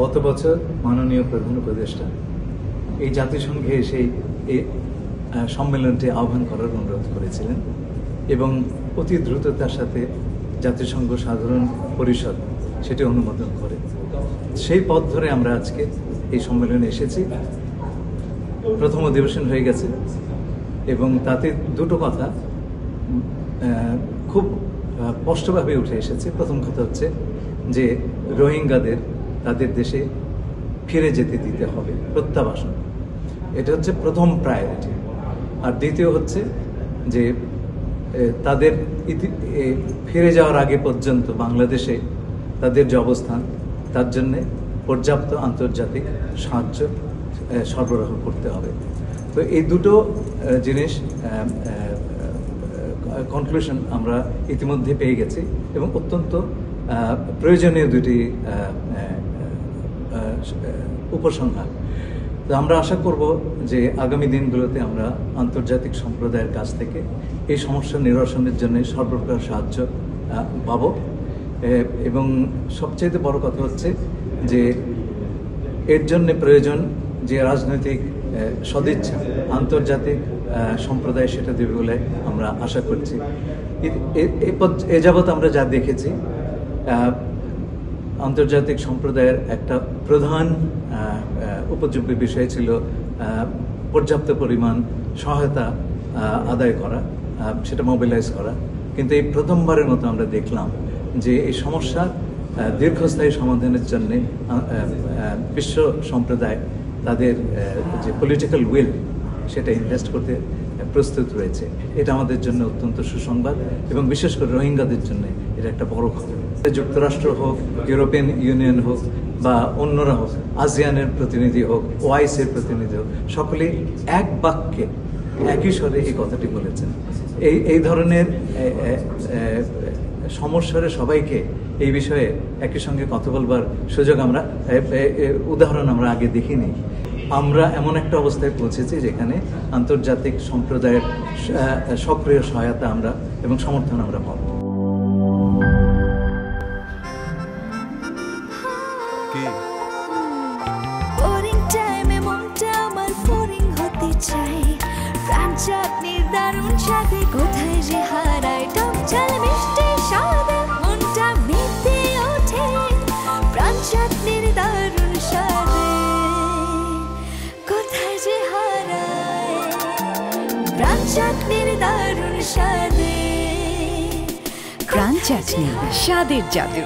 গত বছর মাননীয় প্রধান উপদেষ্টা এই জাতিসংঘে এসে এই সম্মেলনটি আহ্বান করার অনুরোধ করেছিলেন এবং অতি দ্রুততার সাথে জাতিসংঘ সাধারণ পরিষদ সেটি অনুমোদন করে। সেই পথ ধরে আমরা আজকে এই সম্মেলনে এসেছি। প্রথম অধিবেশন হয়ে গেছে এবং তাতে দুটো কথা খুব স্পষ্টভাবে উঠে এসেছে। প্রথম কথা হচ্ছে যে রোহিঙ্গাদের তাদের দেশে ফিরে যেতে দিতে হবে, প্রত্যাবাসন, এটা হচ্ছে প্রথম প্রায়োরিটি। আর দ্বিতীয় হচ্ছে যে তাদের ফিরে যাওয়ার আগে পর্যন্ত বাংলাদেশে তাদের যে অবস্থান তার জন্যে পর্যাপ্ত আন্তর্জাতিক সাহায্য সরবরাহ করতে হবে। তো এই দুটো জিনিস কনক্লুশন আমরা ইতিমধ্যে পেয়ে গেছি এবং অত্যন্ত প্রয়োজনীয় দুটি উপসংহার। তো আমরা আশা করব যে আগামী দিনগুলোতে আমরা আন্তর্জাতিক সম্প্রদায়ের কাছ থেকে এই সমস্যা নিরসনের জন্য সর্বপ্রকার সাহায্য পাব। এবং সবচেয়ে বড় কথা হচ্ছে যে এর জন্য প্রয়োজন যে রাজনৈতিক সদিচ্ছা আন্তর্জাতিক সম্প্রদায় সেটা দেবে বলে আমরা আশা করছি। এ যাবৎ আমরা যা দেখেছি, আন্তর্জাতিক সম্প্রদায়ের একটা প্রধান উপযোগ্য বিষয় ছিল পর্যাপ্ত পরিমাণ সহায়তা আদায় করা, সেটা মোবিলাইজ করা। কিন্তু এই প্রথমবারের মতো আমরা দেখলাম যে এই সমস্যার দীর্ঘস্থায়ী সমাধানের জন্য বিশ্ব সম্প্রদায় তাদের যে পলিটিক্যাল উইল সেটা ইনভেস্ট করতে প্রস্তুত রয়েছে। এটা আমাদের জন্য অত্যন্ত সুসংবাদ এবং বিশেষ করে রোহিঙ্গাদের জন্য এটা একটা বড় খবর। যুক্তরাষ্ট্র হোক, ইউরোপিয়ান ইউনিয়ন হোক বা অন্যরা হোক, আসিয়ানের প্রতিনিধি হোক, ওআইসির প্রতিনিধি হোক, সকলেই এক বাক্যে একই স্বরে এই কথাটি বলেছেন। এই ধরনের সমস্যারে সবাইকে এই বিষয়ে একই সঙ্গে কথা বলবার সুযোগ উদাহরণ আমরা আগে দেখিনি। আমরা এমন একটা অবস্থায় পৌঁছেছি যেখানে আন্তর্জাতিক সম্প্রদায়ের সক্রিয় সহায়তা আমরা এবং সমর্থন আমরা পাব। কোথায় যে হারায় টক ঝাল মিষ্টি স্বাদে মনটা মেতে ওঠে, প্রাণ চাটনির দারুণ স্বাদে কোথায় যে হারায় প্রাণ চাটনির দারুণ স্বাদে। প্রাণ চাটনি, স্বাদের জাদু।